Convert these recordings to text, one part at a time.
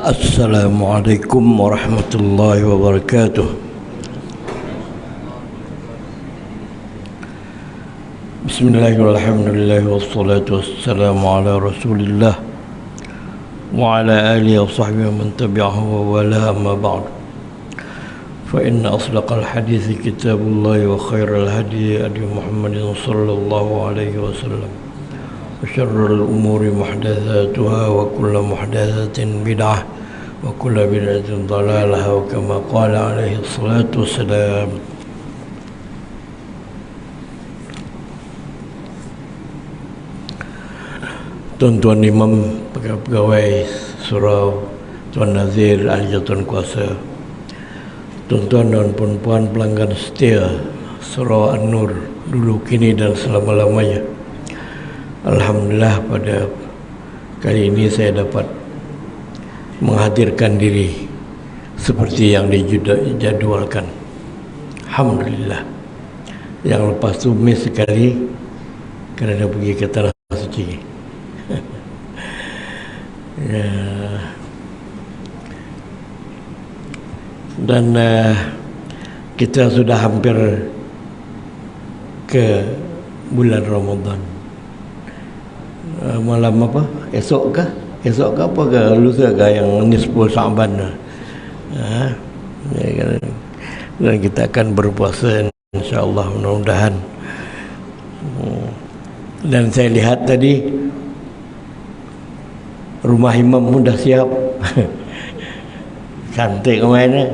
Assalamualaikum warahmatullahi wabarakatuh. Bismillahirrahmanirrahim. Wassalatu wassalamu ala Rasulillah wa ala alihi wa sahbihi man tabi'ahu wa wala, amma ba'd. Fa inna asdaqal hadithi kitabullah wa khairal hadi hadi Muhammadin sallallahu alaihi wasallam. Wa syarrul umuri muhdatsatuha wa kullu muhdatsatin bid'ah wa kullu bid'atin dhalalah, wa kama qala alaihi salatu wassalam. Tuan-tuan imam, pegawai surau, Tuan Nazir, ahli jawatan kuasa, tuan-tuan dan puan-puan pelanggan setia surau An-Nur dulu, kini dan selama-lamanya. Alhamdulillah, pada kali ini saya dapat menghadirkan diri seperti yang dijadwalkan. Alhamdulillah. Yang lepas tu miss sekali kerana pergi ke Tanah Suci. Ya. Dan kita sudah hampir ke bulan Ramadan. Malam apa? Esok kah? Esok ke apa ke? Lusa ke yang nisfu Sa'ban? Dan kita akan berpuasa insya-Allah, mudah-mudahan. Dan saya lihat tadi rumah imam pun dah siap. Cantik ke mana?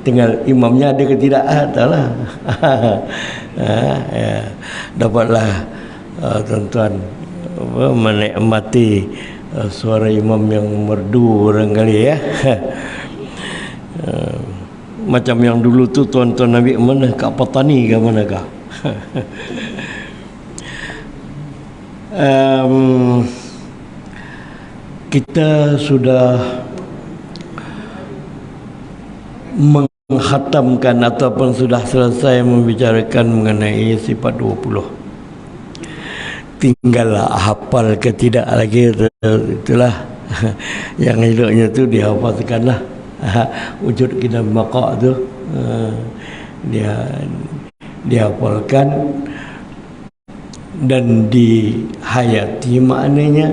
Tinggal imamnya ada ke tidak? Taklah. Ya. Dapatlah tuan-tuan menikmati suara imam yang merdu barangkali ya. Macam yang dulu tu tuan-tuan Nabi mana? Kak Patani ke manakah? Kita sudah menghatamkan ataupun sudah selesai membicarakan mengenai sifat 20. Tinggallah hafal ke tidak lagi, itulah yang eloknya tu dihafalkanlah. Wujud kita maqa tu dia dihafalkan dan dihayati maknanya.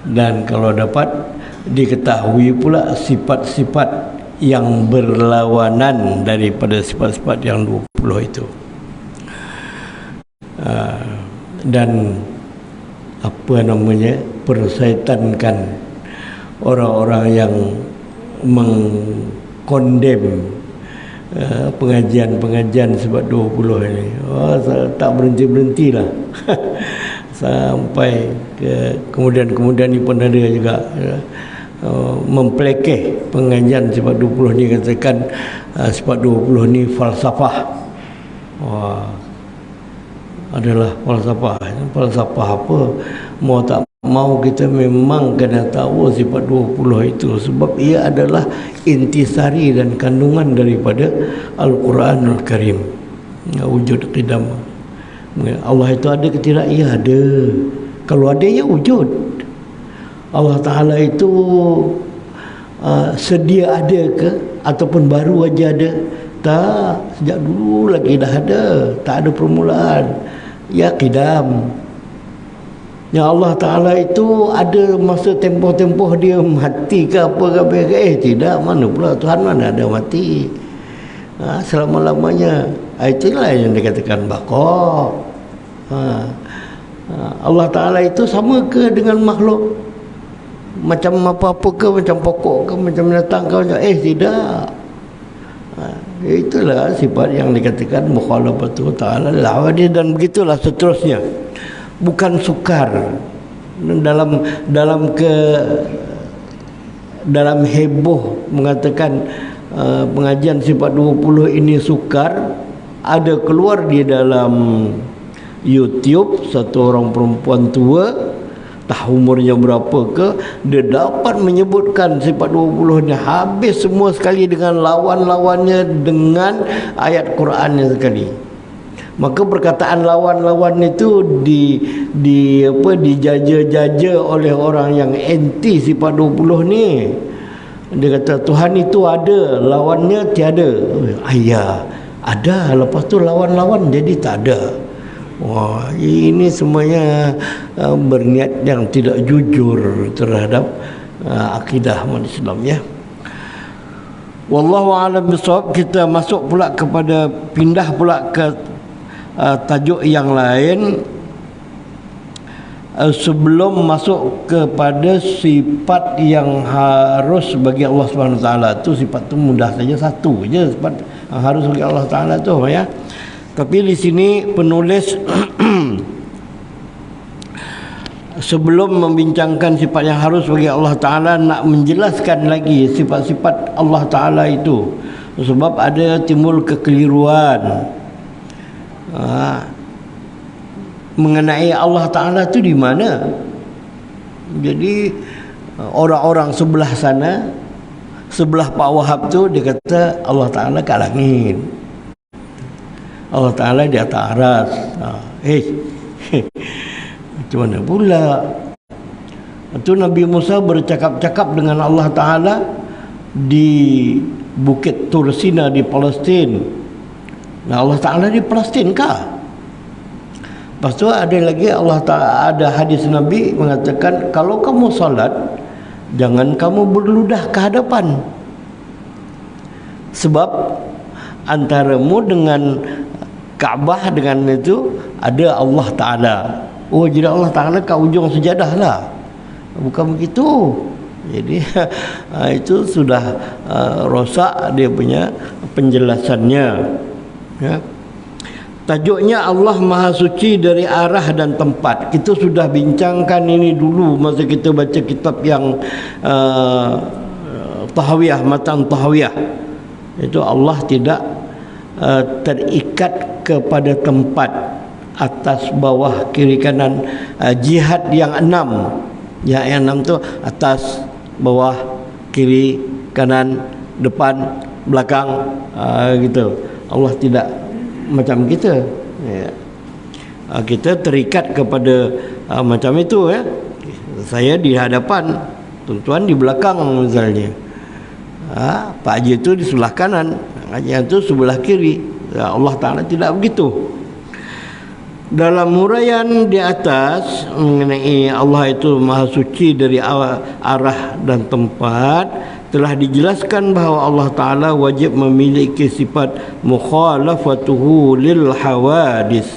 Dan kalau dapat diketahui pula sifat-sifat yang berlawanan daripada sifat-sifat yang 20 itu. Dan apa namanya, persaitankan orang-orang yang mengkondem pengajian sifat 20 ini. Tak berhenti-berhentilah. Sampai ke kemudian ni pun ada juga mempelekeh pengajian sifat 20 ni, katakan sifat 20 ni falsafah. Adalah falsafah. Falsafah apa? Mau tak mau kita memang kena tahu sifat 20 itu, sebab ia adalah intisari dan kandungan daripada Al-Quranul Karim. Wujud qidam. Allah itu ada ke tidak? Ya ada. Kalau ada, ya wujud. Allah Ta'ala itu sedia ada ke ataupun baru aja ada? Tak, sejak dulu lagi dah ada. Tak ada permulaan. Ya qidam. Yang Allah Ta'ala itu ada masa tempoh-tempoh dia mati ke apa ke? Tidak, mana pula Tuhan mana ada mati. Selama-lamanya. Itulah yang dikatakan baqa. Allah Ta'ala itu sama ke dengan makhluk? Macam apa-apa ke? Macam pokok ke? Macam binatang ke? Tidak. Itulah sifat yang dikatakan mukhalafatu ta'ala al-hawadith, dan begitulah seterusnya. Bukan sukar dalam heboh mengatakan pengajian sifat 20 ini sukar. Ada keluar di dalam YouTube satu orang perempuan tua, tak umurnya berapa ke, dia dapat menyebutkan sifat 20 ni habis semua sekali dengan lawan-lawannya, dengan ayat Qurannya sekali. Maka perkataan lawan-lawan itu dijaja-jaja oleh orang yang anti sifat 20 ni. Dia kata Tuhan itu ada, lawannya tiada. Ya, ada, lepas tu lawan-lawan jadi tak ada. Wah, ini semuanya berniat yang tidak jujur terhadap akidah umat Islam, ya. Wallahu a'lam bishawab. Kita masuk pula kepada, pindah pula ke tajuk yang lain, sebelum masuk kepada sifat yang harus bagi Allah Subhanahu Wa Taala. Tu sifat tu mudah saja, satu je sifat yang harus bagi Allah Taala tu, ya. Tapi di sini penulis sebelum membincangkan sifat yang harus bagi Allah Taala, nak menjelaskan lagi sifat-sifat Allah Taala itu, sebab ada timbul kekeliruan mengenai Allah Ta'ala tu di mana. Jadi orang-orang sebelah sana, sebelah Pak Wahab tu, dia kata Allah Ta'ala kat langit, Allah Ta'ala di atas aras. Macam mana pula? Itu Nabi Musa bercakap-cakap dengan Allah Ta'ala di Bukit Tursina di Palestin. Nah, Allah Ta'ala di Palestin kah? Lepas tu ada lagi Allah Ta'ala, ada hadis Nabi mengatakan, kalau kamu salat, jangan kamu berludah ke hadapan, sebab antaramu dengan Kaabah dengan itu ada Allah Ta'ala. Oh, jadi Allah Ta'ala kat ujung sejadah lah. Bukan begitu. Jadi itu sudah rosak dia punya penjelasannya, ya. Tajuknya Allah Maha Suci dari arah dan tempat. Kita sudah bincangkan ini dulu masa kita baca kitab yang Tahawiyah, Matan Tahawiyah. Itu Allah tidak terikat kepada tempat, atas, bawah, kiri, kanan. Jihad yang 6. Yang 6 tu atas, bawah, kiri, kanan, depan, belakang, gitu. Allah tidak macam kita, ya. Kita terikat kepada macam itu, ya. Saya di hadapan, tuan-tuan di belakang misalnya. Pak Haji itu di sebelah kanan, Haji itu sebelah kiri. Allah Ta'ala tidak begitu. Dalam huraian di atas mengenai Allah itu Maha Suci dari arah dan tempat, telah dijelaskan bahawa Allah Ta'ala wajib memiliki sifat mukhalafatuhu lil hawadis.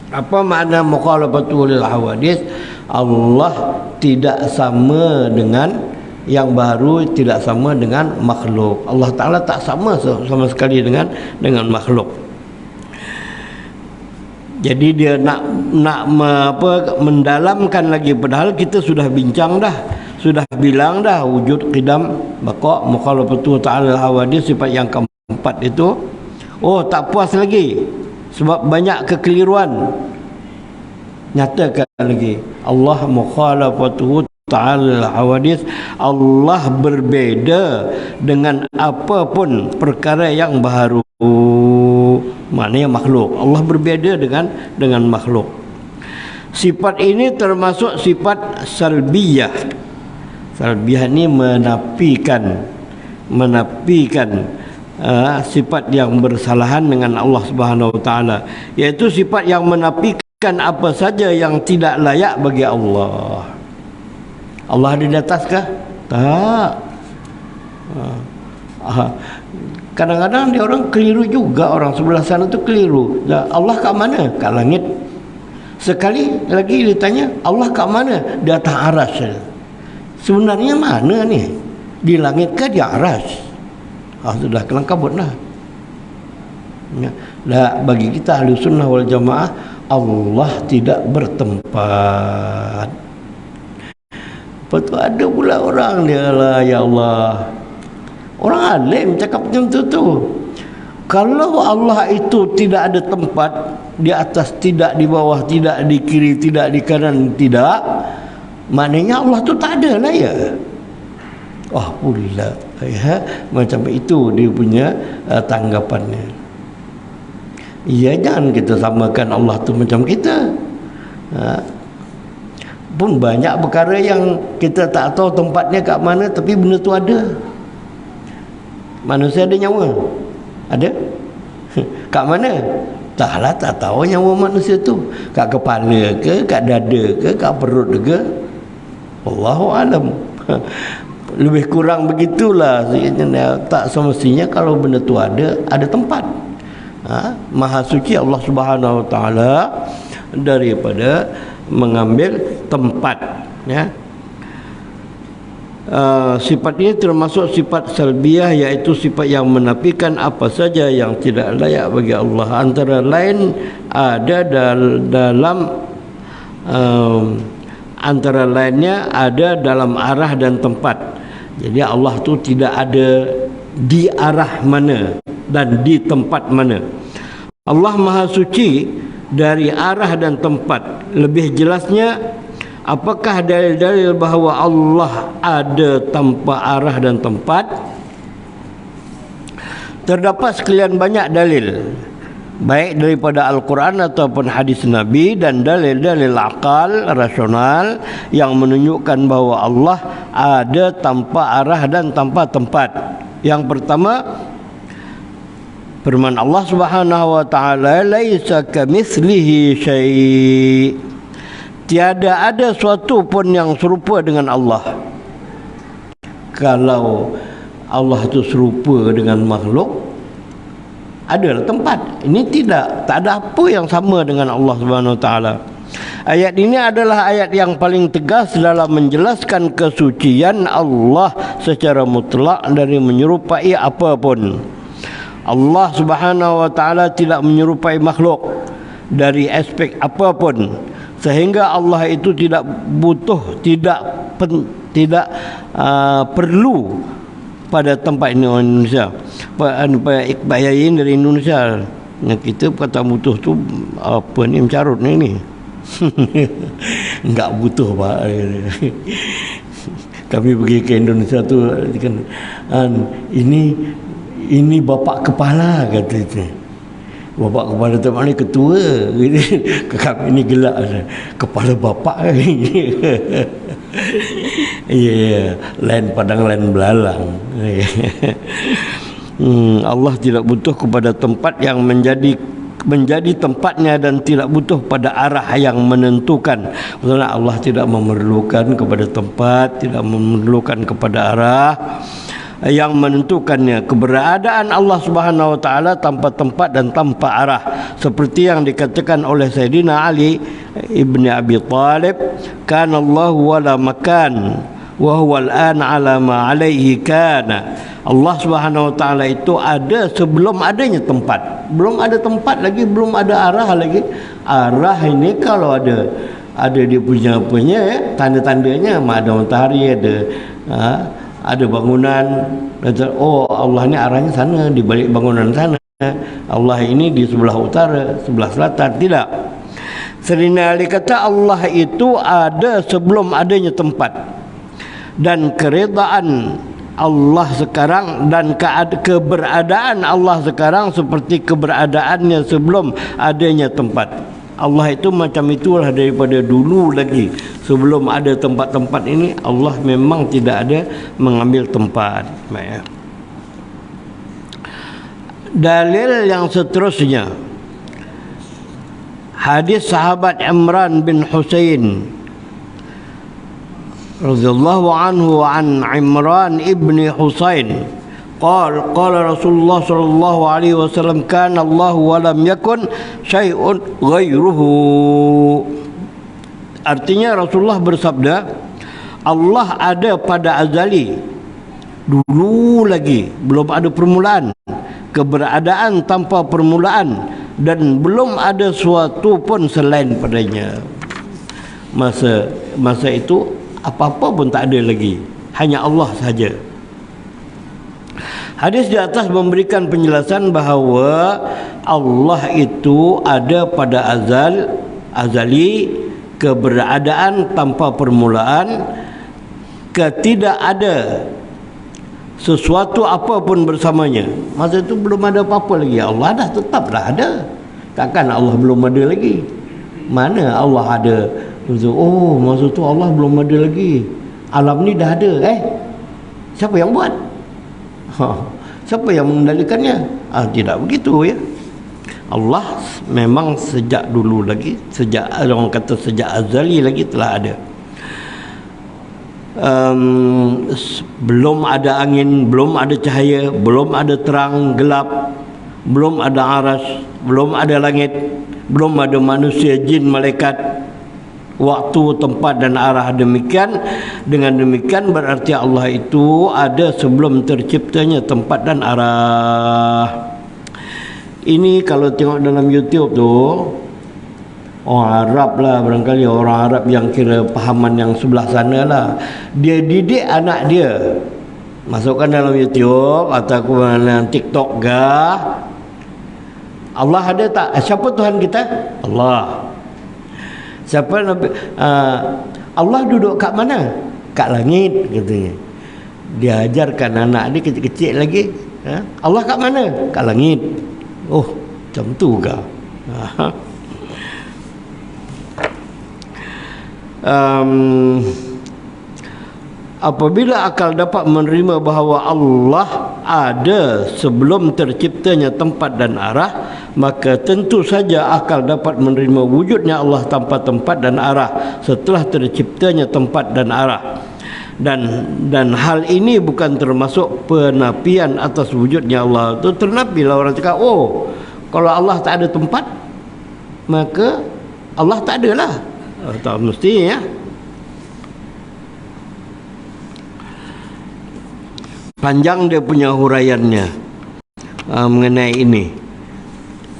Apa makna mukhalafatuhu lil hawadis? Allah tidak sama dengan yang baru, tidak sama dengan makhluk. Allah Ta'ala tak sama sekali dengan makhluk. Jadi dia nak mendalamkan lagi, padahal kita sudah bincang dah, sudah bilang dah wujud, qidam, baqa, mukhalafatu ta'ala hawadis, sifat yang keempat itu. Oh, tak puas lagi sebab banyak kekeliruan. Nyatakan lagi Allah mukhalafatu ta'ala hawadis, Allah berbeza dengan apapun perkara yang baru. Maknanya makhluk. Allah berbeza dengan makhluk. Sifat ini termasuk sifat salbiyah. Salbiyah ini menafikan sifat yang bersalahan dengan Allah Subhanahu Wa Taala, yaitu sifat yang menafikan apa saja yang tidak layak bagi Allah. Allah ada di atas kah? Tak. Kadang-kadang dia orang keliru juga, orang sebelah sana tu keliru. Allah kat mana? Kat langit. Sekali lagi ditanya, Allah kat mana? Di atas aras. Sebenarnya mana ni? Di langit ke di aras? Sudah kelang kabut lah. Bagi kita ahli sunnah wal jamaah, Allah tidak bertempat. Lepas tu ada pula orang dia lah, ya Allah, orang alim cakap macam tu. Kalau Allah itu tidak ada tempat, di atas tidak, di bawah tidak, di kiri tidak, di kanan tidak, maknanya Allah tu tak ada lah, ya. Pula, ya, macam itu dia punya tanggapannya. Ya, jangan kita samakan Allah tu macam kita. Pun banyak perkara yang kita tak tahu tempatnya kat mana, tapi benda tu ada. Manusia ada nyawa? Ada? Kat mana? Taklah, tak tahu nyawa manusia tu. Kat kepala ke, kat dada ke, kat perut ke? Wallahu alam. Lebih kurang begitulah. Tak semestinya kalau benda tu ada tempat. Maha suci Allah Subhanahu Wa Taala daripada mengambil tempat, ya. Sifat ini termasuk sifat salbiyah, iaitu sifat yang menafikan apa saja yang tidak layak bagi Allah. Antara lain ada dalam antara lainnya ada dalam arah dan tempat. Jadi Allah tu tidak ada di arah mana dan di tempat mana. Allah Maha Suci dari arah dan tempat. Lebih jelasnya, apakah dalil-dalil bahawa Allah ada tanpa arah dan tempat? Terdapat sekian banyak dalil, baik daripada Al-Quran ataupun hadis Nabi, dan dalil-dalil akal rasional yang menunjukkan bahawa Allah ada tanpa arah dan tanpa tempat. Yang pertama, firman Allah Subhanahu Wa Taala, laisa kamitslihi syai'. Tiada ada suatu pun yang serupa dengan Allah. Kalau Allah itu serupa dengan makhluk, adalah tempat. Ini tidak, tak ada apa yang sama dengan Allah Subhanahu Wa Taala. Ayat ini adalah ayat yang paling tegas dalam menjelaskan kesucian Allah secara mutlak dari menyerupai apapun. Allah Subhanahu Wa Taala tidak menyerupai makhluk dari aspek apapun, sehingga Allah itu tidak butuh, tidak perlu pada tempat ini orang Indonesia. Pak Iqbal Yayin dari Indonesia, yang kita kata butuh tu apa ni, mencarut ni. Enggak butuh Pak. Kami pergi ke Indonesia tu kan, ini bapak kepala, kata itu. Bapak kepala tu mana ketua. Kami ni gelak, kepala bapak. Ya, lain padang lain belalang. Allah tidak butuh kepada tempat yang menjadi tempatnya, dan tidak butuh pada arah yang menentukan. Maksudnya Allah tidak memerlukan kepada tempat, tidak memerlukan kepada arah yang menentukannya. Keberadaan Allah Subhanahu Wa Taala tanpa tempat dan tanpa arah, seperti yang dikatakan oleh Sayyidina Ali ibni Abi Talib, kana Allah wala makan wa huwa al-an ala ma alaihi kana. Allah Subhanahu Wa Taala itu ada sebelum adanya tempat. Belum ada tempat lagi, belum ada arah lagi. Arah ini kalau ada dia punya ya, tanda-tandanya, ada matahari, ada bangunan. Oh, Allah ni arahnya sana, di balik bangunan sana. Allah ini di sebelah utara, sebelah selatan. Tidak. Serina Ali kata Allah itu ada sebelum adanya tempat. Dan keredaan Allah sekarang dan keberadaan Allah sekarang seperti keberadaannya sebelum adanya tempat. Allah itu macam itulah daripada dulu lagi. Sebelum ada tempat-tempat ini, Allah memang tidak ada mengambil tempat. Dalil yang seterusnya, hadis sahabat Imran bin Husain radhiyallahu anhu an Imran ibni Husain qala Rasulullah sallallahu alaihi wasallam, kana Allah wa lam yakun syai'un ghairuhu. Artinya Rasulullah bersabda, Allah ada pada azali, dulu lagi, belum ada permulaan, keberadaan tanpa permulaan, dan belum ada suatu pun selain padanya. Masa itu apa-apa pun tak ada lagi, hanya Allah sahaja. Hadis di atas memberikan penjelasan bahawa Allah itu ada pada azali, keberadaan tanpa permulaan, ketidak ada sesuatu apa pun bersamanya. Masa itu belum ada apa-apa lagi, Allah dah tetap dah ada. Takkan Allah belum ada lagi? Mana Allah ada? Oh, maksud tu Allah belum ada lagi. Alam ni dah ada. Siapa yang buat? Siapa yang mengendalikannya? Tidak begitu ya. Allah memang sejak dulu lagi, sejak orang kata sejak azali lagi telah ada. Belum ada angin, belum ada cahaya, belum ada terang, gelap, belum ada aras, belum ada langit, belum ada manusia, jin, malaikat, waktu, tempat dan arah. Demikian, dengan demikian berarti Allah itu ada sebelum terciptanya tempat dan arah. Ini kalau tengok dalam YouTube tu, orang Arab lah, barangkali orang Arab yang kira pahaman yang sebelah sana lah, dia didik anak dia, masukkan dalam YouTube atau dalam TikTok gah, Allah ada tak? Siapa Tuhan kita? Allah. Siapa Nabi? Allah duduk kat mana? Kat langit, katanya. Dia ajarkan anak dia kecil-kecil lagi, Allah kat mana? Kat langit. Oh, macam tu ke? Apabila akal dapat menerima bahawa Allah ada sebelum terciptanya tempat dan arah, maka tentu saja akal dapat menerima wujudnya Allah tanpa tempat dan arah setelah terciptanya tempat dan arah. Dan hal ini bukan termasuk penafian atas wujudnya Allah. Itu ternafilah orang cakap, oh, kalau Allah tak ada tempat, maka Allah tak ada lah. Tak mesti ya. Panjang dia punya huraiannya mengenai ini.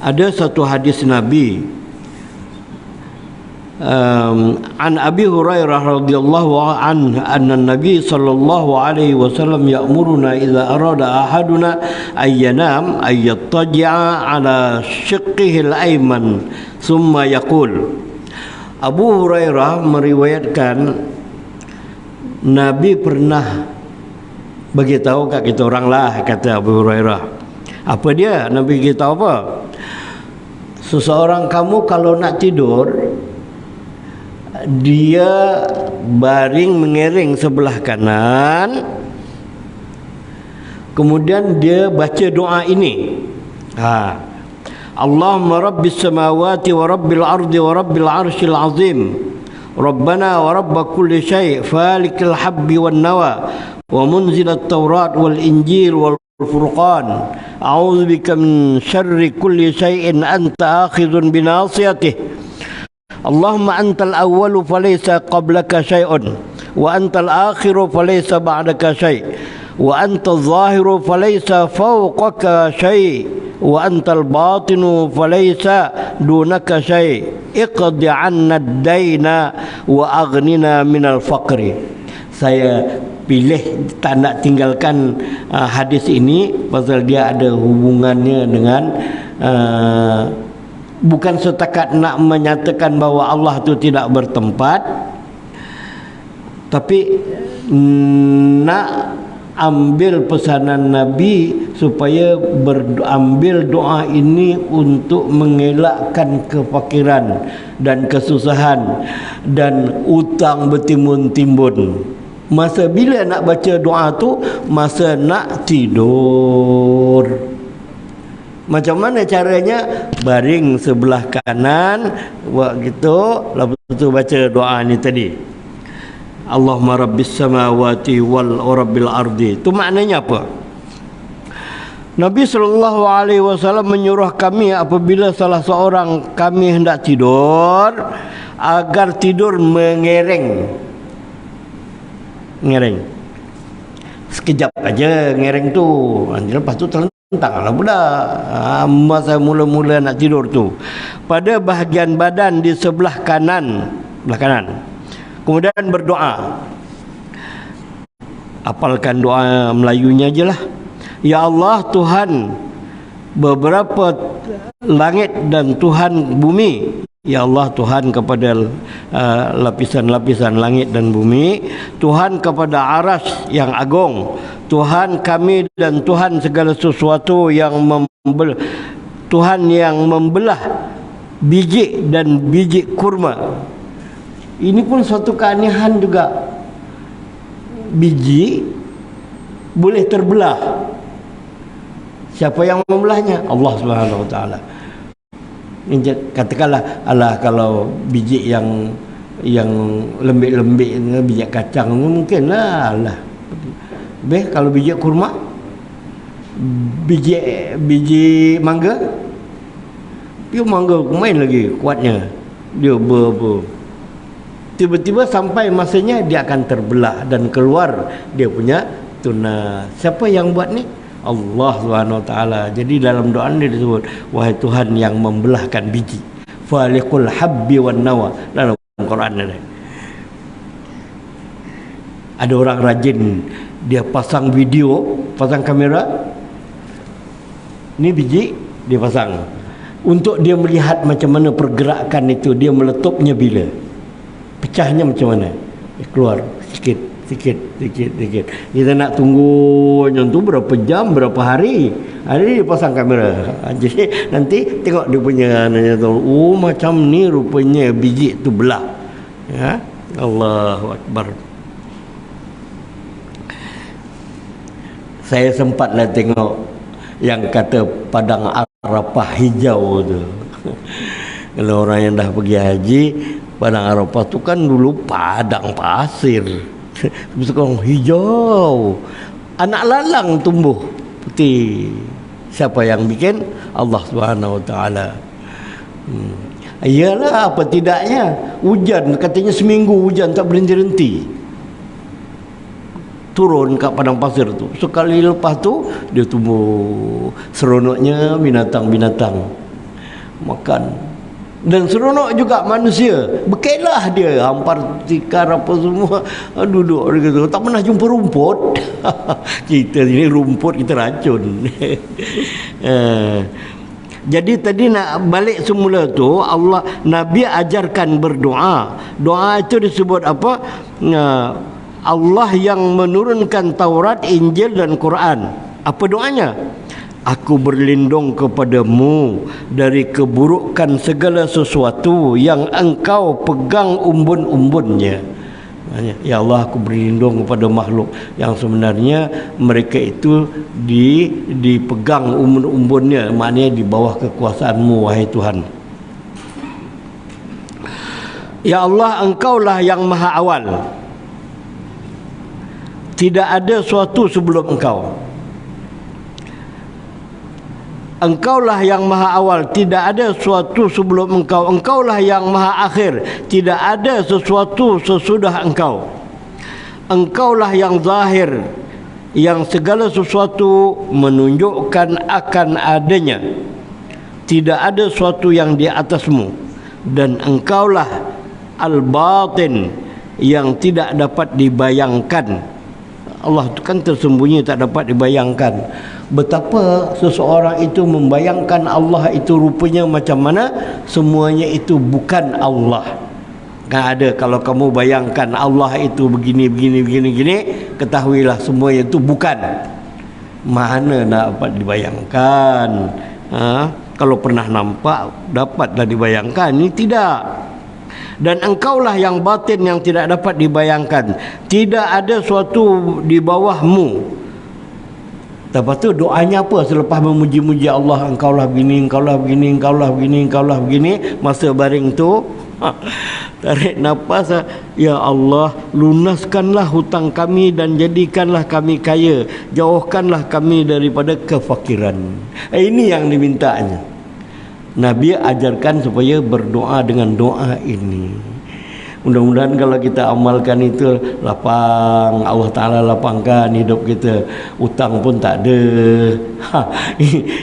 Ada satu hadis Nabi, an Abi Hurairah radhiyallahu anhu anna Nabi sallallahu alaihi wasallam ya'muruna idza arada ahaduna ay yanam ay yattaji'a ala shiqqihi al-ayman thumma yaqul. Abu Hurairah meriwayatkan Nabi pernah bagi tahu kat kita orang lah, kata Abu Hurairah. Apa dia? Nabi kita apa? Seseorang kamu kalau nak tidur, dia baring mengiring sebelah kanan, kemudian dia baca doa ini. Allahumma rabbis samawati wa rabbil ardi wa rabbil arshil azim, Rabbana wa rabba kulli syai' falikal habbi wan nawa wa munzilat taurat wal injil wal furqan, a'udzubika min syarri kulli syai'in anta akhidhun binasiyatih, Allahumma antal awwalu falaysa qablaka syai'un wa antal akhiru falaysa ba'daka syai', wa antal zahiru falaysa fawqaka syai', wa antal batinu falaysa dunaka syai', iqdi 'anna ad-daina wa aghnina minal faqri. Saya pilih tak nak tinggalkan hadis ini pasal dia ada hubungannya dengan bukan setakat nak menyatakan bahawa Allah itu tidak bertempat, tapi nak ambil pesanan Nabi supaya ambil doa ini untuk mengelakkan kefakiran dan kesusahan dan utang bertimbun-timbun. Masa bila nak baca doa tu? Masa nak tidur. Macam mana caranya? Baring sebelah kanan, buat gitu, lepas tu baca doa ni tadi. Allahumma rabbis samawati wal rabbil ardi. Itu maknanya apa? Nabi SAW menyuruh kami apabila salah seorang kami hendak tidur, agar tidur mengereng. Ngereng sekejap aja, ngereng tu, lepas tu terlentang lah pula. Masa mula-mula nak tidur tu, pada bahagian badan di sebelah kanan, kemudian berdoa. Apalkan doa Melayunya je lah. Ya Allah Tuhan beberapa langit dan Tuhan bumi. Ya Allah Tuhan kepada lapisan-lapisan langit dan bumi, Tuhan kepada aras yang agung, Tuhan kami dan Tuhan segala sesuatu yang Tuhan yang membelah biji dan biji kurma. Ini pun suatu keanehan juga. Biji boleh terbelah. Siapa yang membelahnya? Allah Subhanahu Wa Taala. Katakanlah, alah, kalau biji yang lembik-lembik, biji kacang mungkin lah. Kalau biji kurma, biji mangga, mangga main lagi kuatnya. Dia tiba-tiba sampai masanya dia akan terbelah dan keluar dia punya tunas. Siapa yang buat ni? Allah Subhanahu Wa Taala. Jadi dalam doa ini disebut, wahai Tuhan yang membelahkan biji, faliqul habbi wan nawa, dalam Quran ada. Ada orang rajin, dia pasang video, pasang kamera, ni biji dia pasang untuk dia melihat macam mana pergerakan itu, dia meletupnya bila, pecahnya macam mana, keluar sikit. Kita nak tunggu yang tu berapa jam, berapa hari. Hari dia pasang kamera. Jadi nanti tengok dia punya oh macam ni rupanya biji tu belah. Ya, Allahu Akbar. Saya sempatlah tengok yang kata padang Arafah hijau tu. Kalau orang yang dah pergi haji, padang Arafah tu kan dulu padang pasir. Sekarang hijau, anak lalang tumbuh putih. Siapa yang bikin? Allah Subhanahu Wa Taala. Iyalah, apa tidaknya hujan, katanya seminggu hujan tak berhenti-henti turun kat padang pasir tu. Sekali lepas tu dia tumbuh, seronoknya binatang-binatang makan. Dan seronok juga manusia. Berkelah dia, hampar tikar apa semua, duduk dia kata, tak pernah jumpa rumput. Kita sini rumput kita racun. Jadi tadi nak balik semula tu, Allah, Nabi ajarkan berdoa. Doa itu disebut apa? Allah yang menurunkan Taurat, Injil dan Quran. Apa doanya? Aku berlindung kepadamu dari keburukan segala sesuatu yang engkau pegang umbun-umbunnya. Ya Allah, aku berlindung kepada makhluk yang sebenarnya mereka itu dipegang umbun-umbunnya, maknanya di bawah kekuasaanmu, wahai Tuhan. Ya Allah, engkaulah yang maha awal, tidak ada sesuatu sebelum engkau. Engkaulah yang maha awal, tidak ada sesuatu sebelum engkau. Engkaulah yang maha akhir, tidak ada sesuatu sesudah engkau. Engkaulah yang zahir, yang segala sesuatu menunjukkan akan adanya. Tidak ada sesuatu yang di atasmu. Dan engkaulah al-batin, yang tidak dapat dibayangkan. Allah itu kan tersembunyi, tak dapat dibayangkan. Betapa seseorang itu membayangkan Allah itu rupanya macam mana, semuanya itu bukan Allah. Kan ada, kalau kamu bayangkan Allah itu begini, ketahuilah semuanya itu bukan. Mana dapat dibayangkan? Kalau pernah nampak, dapatlah dibayangkan. Ini tidak. Dan engkaulah yang batin, yang tidak dapat dibayangkan. Tidak ada suatu di bawahmu. Lepas tu doanya apa selepas memuji-muji Allah? Engkaulah begini, engkaulah begini, engkaulah begini, engkaulah begini. Masa baring tu tarik nafas, ya Allah, lunaskanlah hutang kami dan jadikanlah kami kaya, jauhkanlah kami daripada kefakiran. Ini yang dimintanya. Nabi ajarkan supaya berdoa dengan doa ini. Mudah-mudahan kalau kita amalkan itu, lapang, Allah Ta'ala lapangkan hidup kita. Hutang pun tak ada.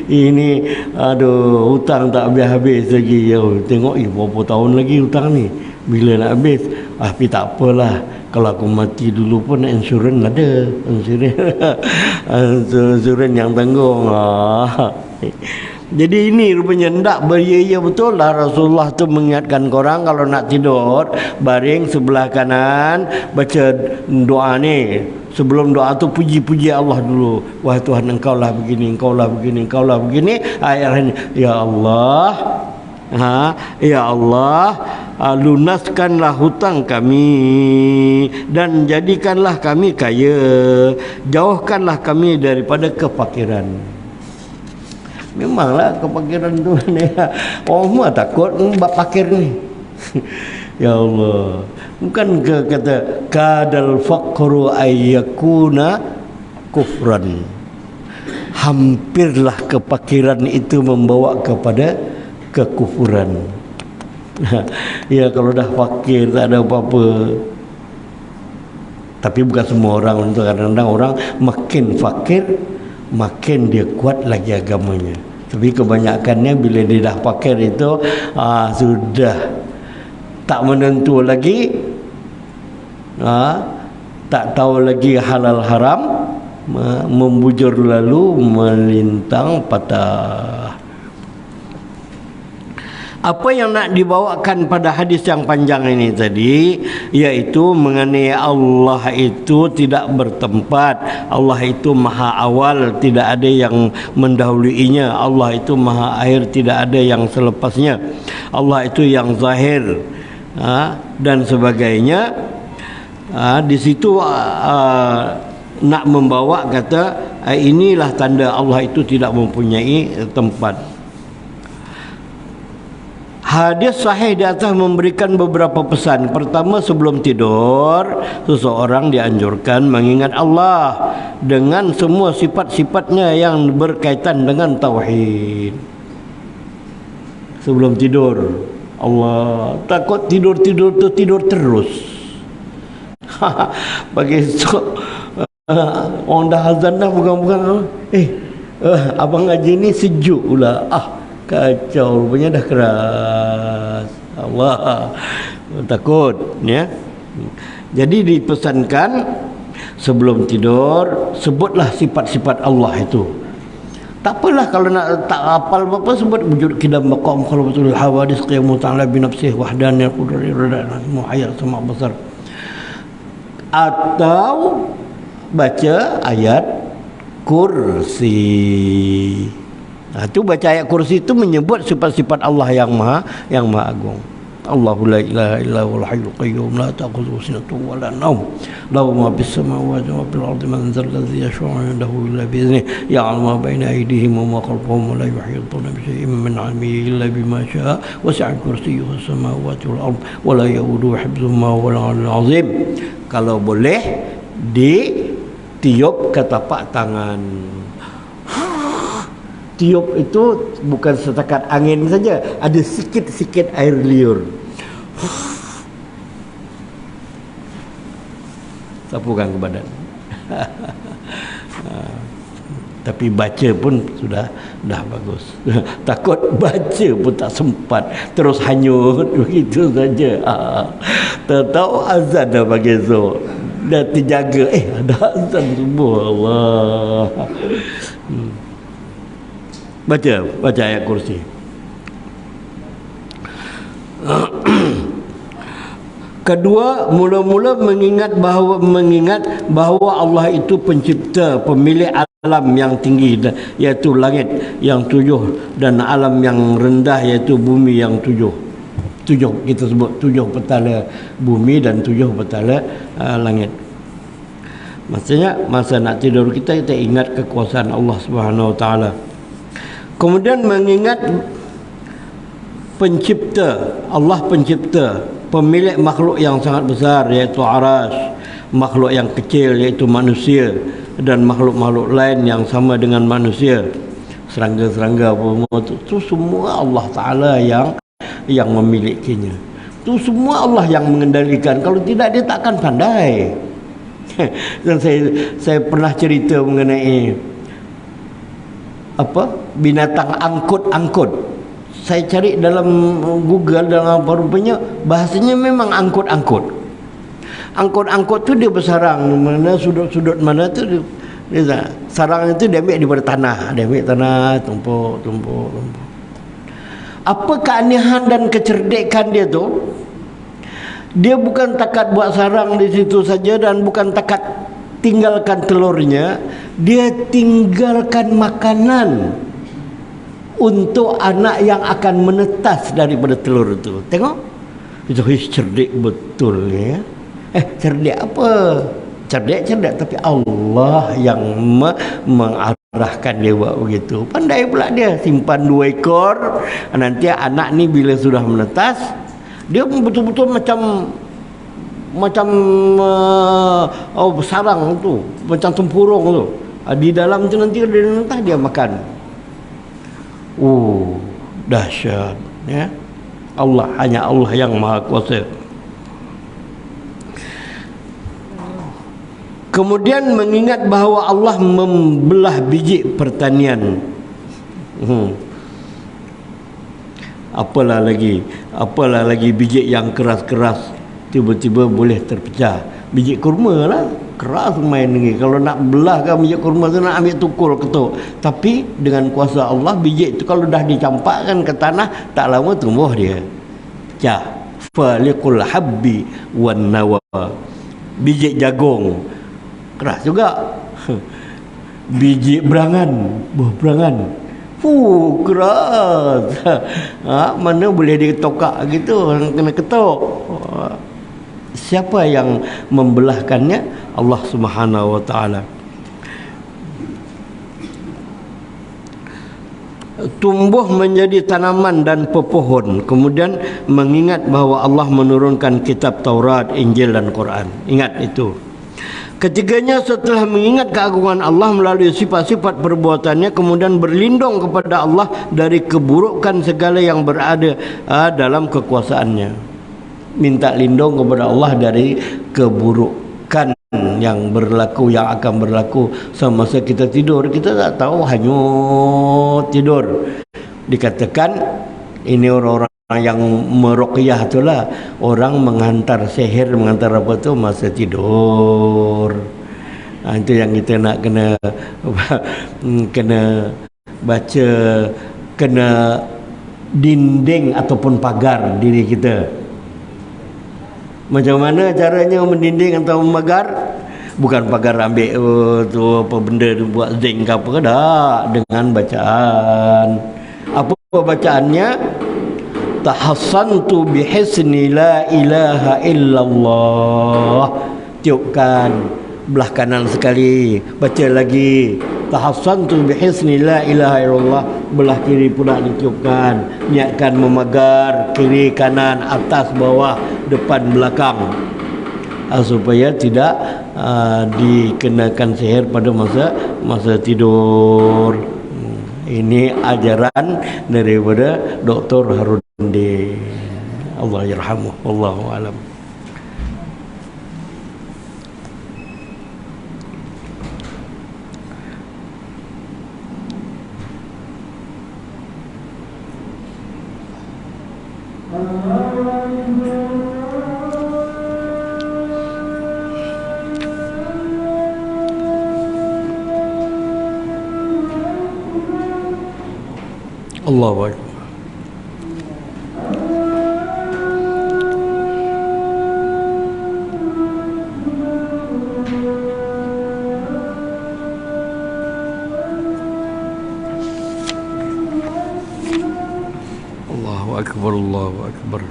Ini aduh, hutang tak habis-habis lagi. Tengok berapa tahun lagi hutang ni, bila nak habis? Tapi tak apalah, kalau aku mati dulu pun insurans ada. Insurans yang tanggung. Jadi ini rupanya hendak beria betul lah. Rasulullah tu mengingatkan korang kalau nak tidur, baring sebelah kanan, baca doa ni. Sebelum doa tu puji-puji Allah dulu. Wahai Tuhan, engkaulah begini, engkaulah begini, engkaulah begini. Ayat ini, ya Allah, Ya Allah, lunaskanlah hutang kami dan jadikanlah kami kaya, jauhkanlah kami daripada kefakiran. Memanglah kefakiran tu ni, orang semua takut bab fakir ni. Ya Allah, bukan kata kadal faqru ayyakuna kufran. Hampirlah kefakiran itu membawa kepada kekufuran. Ya, kalau dah fakir tak ada apa-apa. Tapi bukan semua orang. Untuk kadang-kadang orang makin fakir, makin dia kuat lagi agamanya. Tapi kebanyakannya bila dia dah fakir itu sudah tak menentu lagi, tak tahu lagi halal haram, membujur lalu melintang patah. Apa yang nak dibawakan pada hadis yang panjang ini tadi, iaitu mengenai Allah itu tidak bertempat, Allah itu maha awal, tidak ada yang mendahuluinya, Allah itu maha akhir, tidak ada yang selepasnya, Allah itu yang zahir, dan sebagainya. Di situ nak membawa kata inilah tanda Allah itu tidak mempunyai tempat. Hadis sahih di atas memberikan beberapa pesan. Pertama, sebelum tidur seseorang dianjurkan mengingat Allah dengan semua sifat-sifatnya yang berkaitan dengan tauhid. Sebelum tidur, Allah, takut tidur terus. Bagi esok orang dah azan dah, bukan abang ngaji ni sejuk pula. Kacau, rupanya dah keras. Allah, takut ya. Jadi dipesankan sebelum tidur sebutlah sifat-sifat Allah itu. Tak apalah kalau nak tak hafal apa-apa, sebut wujud qidam maqam khalqatul hawadis qiyamu ta'ala bi nafsihi wahdaniyal qudri radana muhayyar sama besar. Atau baca ayat kursi. Itu baca ayat kursi itu menyebut sifat-sifat Allah yang maha agung. Allahu la ilaha illa huwal hayyul qayyum la ta'khudhuhu sinatun wa la nawm lahu ma fis samawati wa fil ardi man dzal ladzi yashfa'u 'indahu illa bi idhnihi ya'lamu ma bayna aydihim wa ma khalfahum wa la yuhituna bi shay'in min 'ilmihi illa bima sha'a wasi'a kursiyyuhu as-samawati wal ard wa la ya'uduhu hifdhuhuma wa huwal 'aliyyul 'azim. Kalau boleh ditiup ke tapak tangan. Tiup itu bukan setakat angin saja, ada sikit-sikit air liur. Sapukan ke badan. Tapi baca pun sudah dah bagus. Takut baca pun tak sempat, terus hanyut begitu saja. Tahu azan dah pagi esok, dah terjaga, ada azan subuh. Allah. Baca ayat kursi. Kedua, mula-mula mengingat bahawa Allah itu pencipta, pemilik alam yang tinggi, iaitu langit yang 7, dan alam yang rendah iaitu bumi yang 7. 7 kita sebut 7 petala bumi dan 7 petala langit. Maksudnya masa nak tidur kita ingat kekuasaan Allah Subhanahu Wa Taala. Kemudian mengingat pencipta, Allah pencipta, pemilik makhluk yang sangat besar iaitu aras, makhluk yang kecil iaitu manusia, dan makhluk-makhluk lain yang sama dengan manusia, serangga-serangga apa itu semua Allah Ta'ala yang memilikinya. Itu semua Allah yang mengendalikan. Kalau tidak, dia takkan pandai. Dan saya pernah cerita mengenai binatang angkut-angkut. Saya cari dalam Google, dalam apa, rupanya bahasanya memang angkut-angkut. Angkut-angkut tu dia bersarang mana sudut-sudut mana tu dia sarang itu dia ambil daripada tanah, tumpuk. Apa keanehan dan kecerdikan dia tu? Dia bukan takat buat sarang di situ saja, dan bukan takat tinggalkan telurnya, dia tinggalkan makanan. untuk anak yang akan menetas daripada telur itu. Tengok, itu cerdik betul ya. Cerdik apa? Cerdik tapi Allah yang mengarahkan dia buat begitu. Pandai pula dia, simpan 2 ekor. Nanti anak ni bila sudah menetas, dia betul-betul macam sarang tu, macam tempurung tu. Di dalam tu nanti dia menetas, dia makan. Dahsyat ya. Allah, hanya Allah yang Maha Kuasa. Kemudian mengingat bahawa Allah membelah biji pertanian. Apalah lagi biji yang keras-keras tiba-tiba boleh terpecah. Biji kurma lah, keras main ni. Kalau nak belahkan biji kurma tu, nak ambil tukul ketuk. Tapi dengan kuasa Allah, biji itu kalau dah dicampakkan ke tanah, tak lama tumbuh dia. Pecah. Faliqul habbi wan nawa. Biji jagung keras juga. Biji berangan, buah berangan, keras. Mana boleh ditokak gitu, kena ketuk. Siapa yang membelahkannya? Allah Subhanahu wa taala. Tumbuh menjadi tanaman dan pepohon. Kemudian mengingat bahawa Allah menurunkan kitab Taurat, Injil dan Quran. Ingat itu. Ketiganya setelah mengingat keagungan Allah melalui sifat-sifat perbuatannya, kemudian berlindung kepada Allah dari keburukan segala yang berada dalam kekuasaannya. Minta lindung kepada Allah dari keburukan yang berlaku, yang akan berlaku semasa kita tidur. Kita tak tahu, hanyut tidur. Dikatakan ini orang-orang yang meruqyah itulah, orang menghantar sihir, menghantar apa tu masa tidur. Itu yang kita nak kena baca, kena dinding ataupun pagar diri kita. Macam mana caranya mendinding atau memagar? Bukan pagar ambil tu apa benda tu buat zinc ke apa, dah, dengan bacaan. Apa bacaannya? Tahassantu bihisni la ilaha illallah. Tiupkan belah kanan sekali, baca lagi tahassantu bihisni la ilaha illallah. Belah kiri pula ditiupkan. Niatkan memagar kiri kanan, atas bawah, depan belakang, supaya tidak dikenakan sihir pada masa tidur. Ini ajaran daripada Dr. Harudin. Allah yarhamuh. Wallahu alam. Allahu akbar. Allahu akbar, Allahu akbar.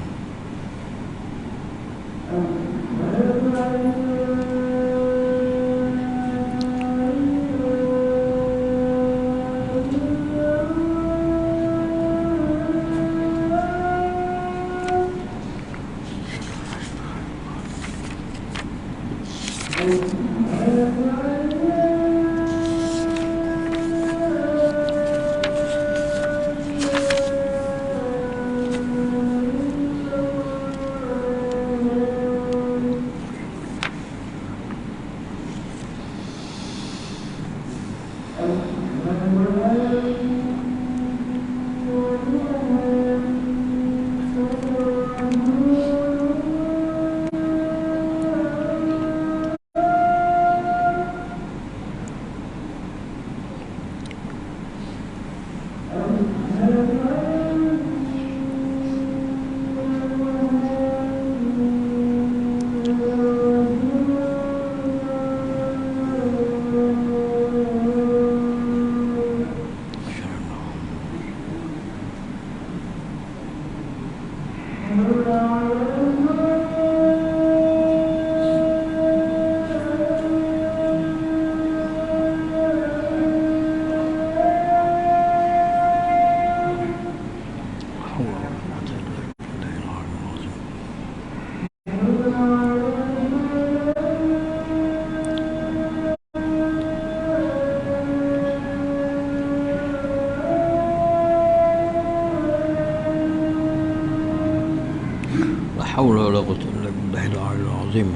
لا حول ولا قوة إلا بالله العلي العظيم.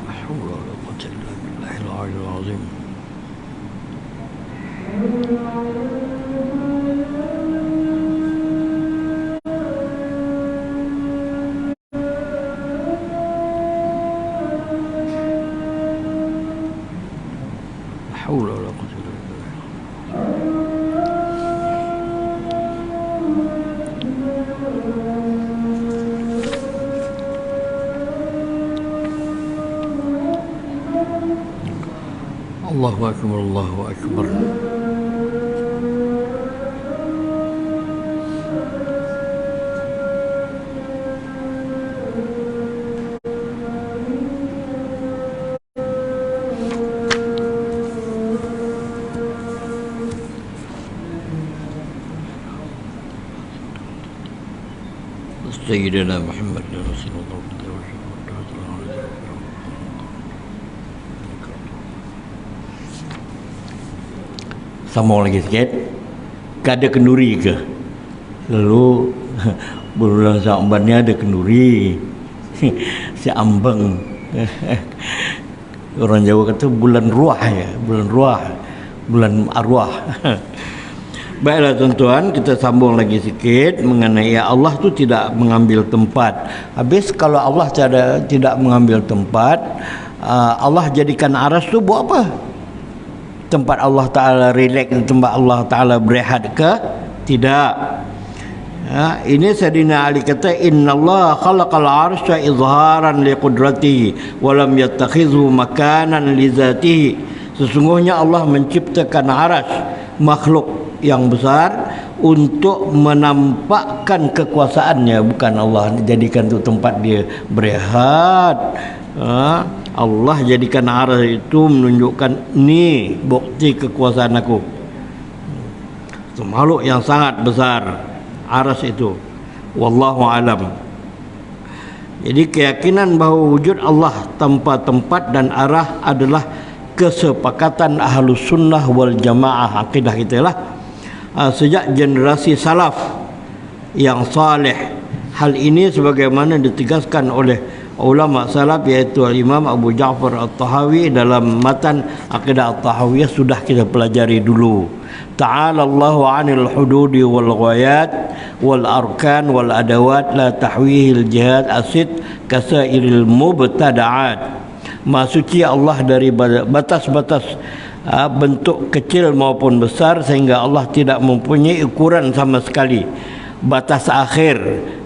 لا حول ولا قوة إلا بالله العلي العظيم. لا حول ولا قوة إلا بالله. الله أكبر الله أكبر. سيدنا محمد رسول الله. Sambung lagi sikit. Ada kenduri ke? Lalu bulan Sa'ban ni ada kenduri. Si ambang. Orang Jawa kata bulan ruah ya, bulan ruah, bulan arwah. Baiklah tuan-tuan, kita sambung lagi sikit mengenai Allah tu tidak mengambil tempat. Habis kalau Allah tidak mengambil tempat, Allah jadikan aras tu buat apa? Tempat Allah Ta'ala relax, tempat Allah Ta'ala berehat ke? Tidak. Ini Sayyidina Ali kata, Inna Allah khalaqal arsha izharan li qudratihi wa lam yattakhidhu makanan li zatihi. Sesungguhnya Allah menciptakan aras, makhluk yang besar, untuk menampakkan kekuasaannya. Bukan Allah jadikan itu tempat dia berehat. Allah jadikan aras itu menunjukkan ni bukti kekuasaan aku. Itu makhluk yang sangat besar aras itu. Wallahu alam. Jadi keyakinan bahawa wujud Allah tanpa tempat dan arah adalah kesepakatan Ahlus Sunnah wal Jamaah, akidah kita lah sejak generasi salaf yang saleh. Hal ini sebagaimana ditegaskan oleh ulama salaf, iaitu Imam Abu Ja'far At-Tahawi dalam matan Aqidah At-Tahawiyah, sudah kita pelajari dulu. Ta'ala Allahu 'anil hududi wal ghayat wal arkan wal adawat la tahwihil jihad asid kasairil mubtada'at. Maha suci Allah dari batas-batas bentuk kecil maupun besar, sehingga Allah tidak mempunyai ukuran sama sekali. Batas akhir,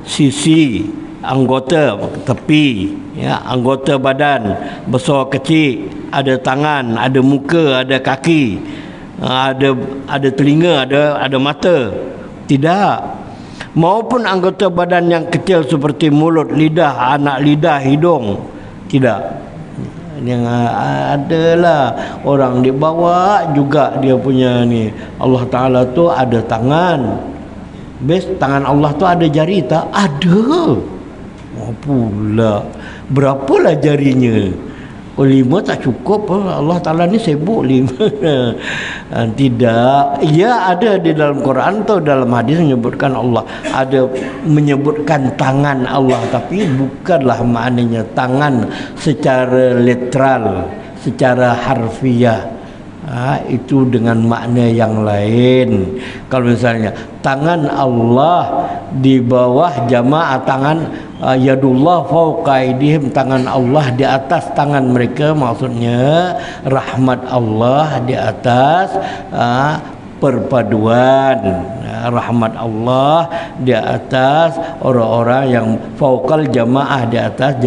sisi, anggota, tepi, ya, anggota badan, besar kecil, ada tangan, ada muka, ada kaki, ada telinga, ada mata. Tidak. Maupun anggota badan yang kecil seperti mulut, lidah, anak lidah, hidung. Tidak. Yang adalah orang di bawah juga dia punya ni. Allah Ta'ala tu ada tangan. Tangan Allah tu ada jari tak? Ada. Oh pula. Berapalah jarinya? 5 tak cukup. Allah Ta'ala ni sibuk 5. Tidak. Ya, ada di dalam Quran atau dalam hadis menyebutkan Allah, ada menyebutkan tangan Allah, tapi bukanlah maknanya tangan secara literal, secara harfiah. Itu dengan makna yang lain. Kalau misalnya tangan Allah di bawah jamaah, tangan yadullah fauqa aydihim, tangan Allah di atas tangan mereka, maksudnya rahmat Allah di atas perpaduan rahmat Allah di atas orang-orang yang fauqal jamaah, di atas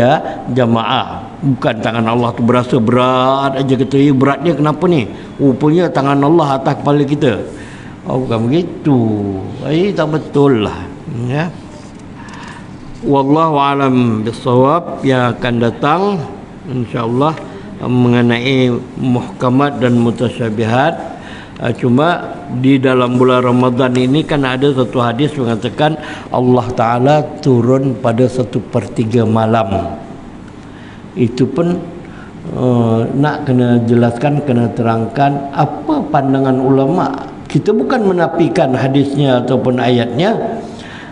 jamaah. Bukan tangan Allah tu berasa berat aja kata, berat dia kenapa ni? Rupanya tangan Allah atas kepala kita. Bukan begitu. Tak betul lah. Ya. Wallahu alam bisawab. Yang akan datang insya-Allah mengenai muhkamat dan mutasyabihat. Cuma di dalam bulan Ramadan ini kan ada satu hadis mengatakan Allah Ta'ala turun pada 1/3 malam. Itu pun nak kena jelaskan, kena terangkan apa pandangan ulama. Kita bukan menafikan hadisnya ataupun ayatnya.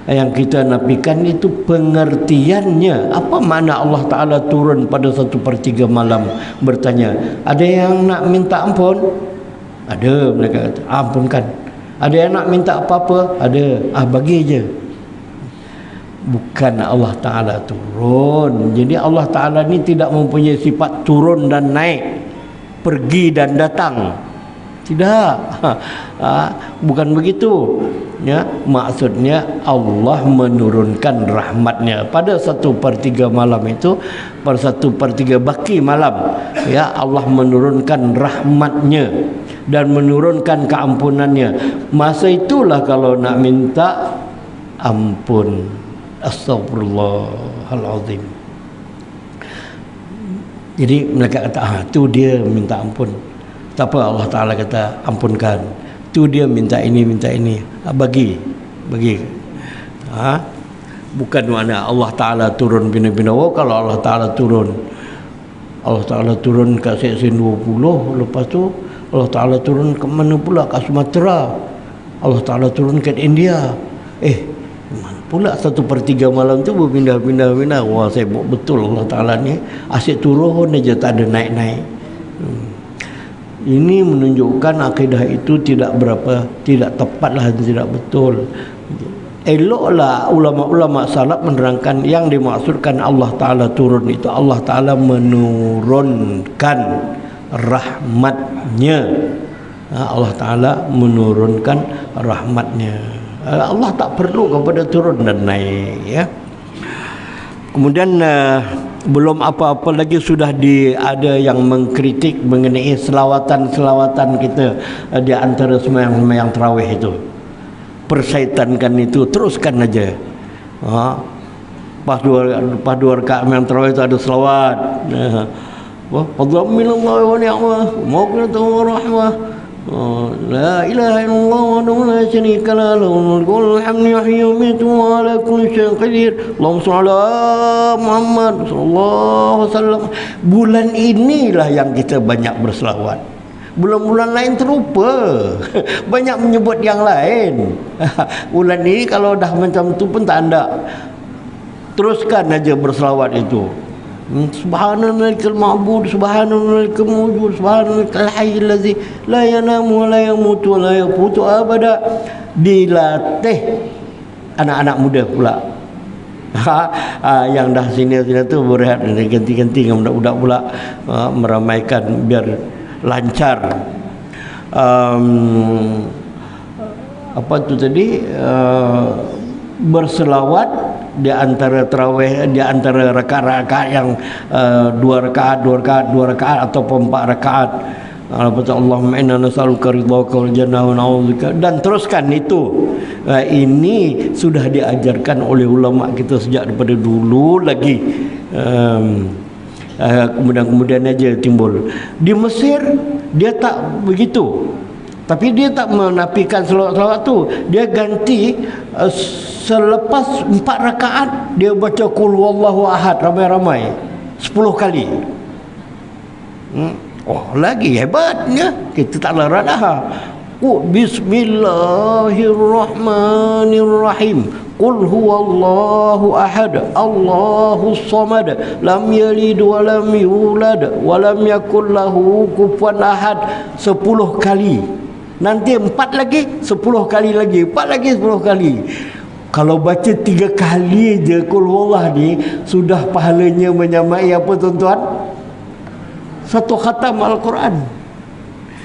Yang kita nafikan itu pengertiannya. Apa makna Allah Ta'ala turun pada 1/3 malam? Bertanya, ada yang nak minta ampun? Ada, mereka kata, ampunkan. Ada yang nak minta apa-apa? Ada, bagi je. Bukan Allah Ta'ala turun. Jadi Allah Ta'ala ni tidak mempunyai sifat turun dan naik, pergi dan datang. Tidak. Bukan begitu. Ya, maksudnya Allah menurunkan rahmatnya pada 1/3 malam itu, pada 1/3 baki malam, ya, Allah menurunkan rahmatnya dan menurunkan keampunannya. Masa itulah kalau nak minta ampun, astagfirullahalazim. Jadi mereka kata, tu dia minta ampun. Tak apa, Allah Ta'ala kata ampunkan. Tu dia minta ini, bagi. Bukan makna Allah Ta'ala turun bina-bina. Kalau Allah Ta'ala turun ke Seksen 20, lepas tu Allah Ta'ala turun ke mana pula? Ke Sumatera. Allah Ta'ala turun ke India. Mana pula 1/3 malam tu berpindah-pindah. Wah, saya buat betul Allah Ta'ala ni asyik turun aja, tak ada naik-naik. Ini menunjukkan akidah itu tidak tepatlah, tidak betul. Eloklah ulama-ulama salaf menerangkan yang dimaksudkan Allah Ta'ala turun itu, Allah Ta'ala menurunkan rahmatnya. Allah Ta'ala menurunkan rahmatnya. Allah tak perlu kepada turun dan naik, ya. Kemudian belum apa-apa lagi sudah ada yang mengkritik mengenai selawatan kita di antara sembahyang tarawih itu. Persaitankan itu, teruskan aja. Pas dua rakaat sembahyang tarawih itu ada selawat. Fadlamillah wa ni'mah, maghfiratuhu wa rahmah. La ilaha illallah wa la syarika lahu, lahul hamdu yuhyi wa yumiitu wa ala kulli syai'in qadir. Allahumma shalli ala Muhammad sallallahu alaihi wasallam. Bulan inilah yang kita banyak berselawat. Bulan-bulan lain terlupa. Banyak menyebut yang lain. Bulan ini kalau dah macam tu pun tak ada. Teruskan aja berselawat itu. Subhanallahil ma'bud, subhanallahil mawjud, subhanallahil hayyul ladzi la yanamu wa la yamutu wa la yafutu abada. Dilatih anak-anak muda pula. Yang dah sini tu berehat, ganti-ganti dengan budak-budak pula, meramaikan biar lancar. Apa tu tadi, berselawat di antara tarawih, di antara rakaat-rakaat yang 2 rakaat ataupun 4 rakaat. Allahumma inna nas'aluka ridhaka wal jannah wa na'udzubika, dan teruskan itu. Ini sudah diajarkan oleh ulama kita sejak daripada dulu lagi. Kemudian aja timbul. Di Mesir dia tak begitu. Tapi dia tak menafikan selawat tu. Dia ganti selepas 4 rakaat dia baca qul huwallahu ahad ramai-ramai 10 kali. Lagi hebatnya. Kita tak larat dah. Bismillahirrahmanirrahim. Qul huwallahu ahad, Allahus samad, lam yalid wa lam yulad wa lam yakul lahu kufuwan ahad 10 kali. Nanti 4 lagi, 10 kali lagi, 4 lagi, 10 kali. Kalau baca 3 kali je qul huwallah ni, sudah pahalanya menyamai apa tuan-tuan? 1 khatam Al-Quran.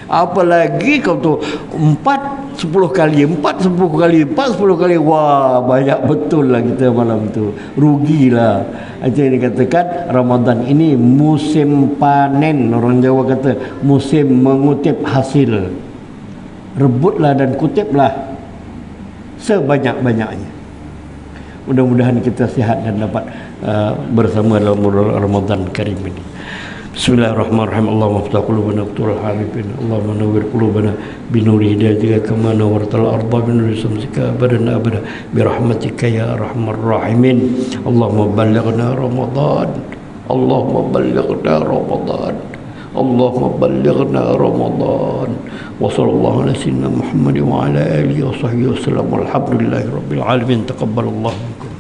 Apalagi kau tu 4 10 kali, 4 10 kali, 4 10 kali. Wah, banyak betul lah kita malam tu. Rugilah. Itu yang dikatakan Ramadan ini musim panen. Orang Jawa kata musim mengutip hasil. Rebutlah dan kutiplah sebanyak-banyaknya. Mudah-mudahan kita sihat dan dapat bersama dalam Ramadan Karim ini. Bismillahirrahmanirrahim. Allahumma ftah qulubana qulul habibin. Allahumma nawwir qulubana binuri hidayatika kama nawwartal arda binuri samsika abadan abada birahmatika ya arhamar rahimin. Allahumma ballighna Ramadan. Allahumma ballighna Ramadan. Allahumma ballighna Ramadan. Wa sallallahu ala sayyidina Muhammad wa ala alihi wa sahbihi wasallam. Walhamdulillahi rabbil alamin. Taqabbalallahu minkum.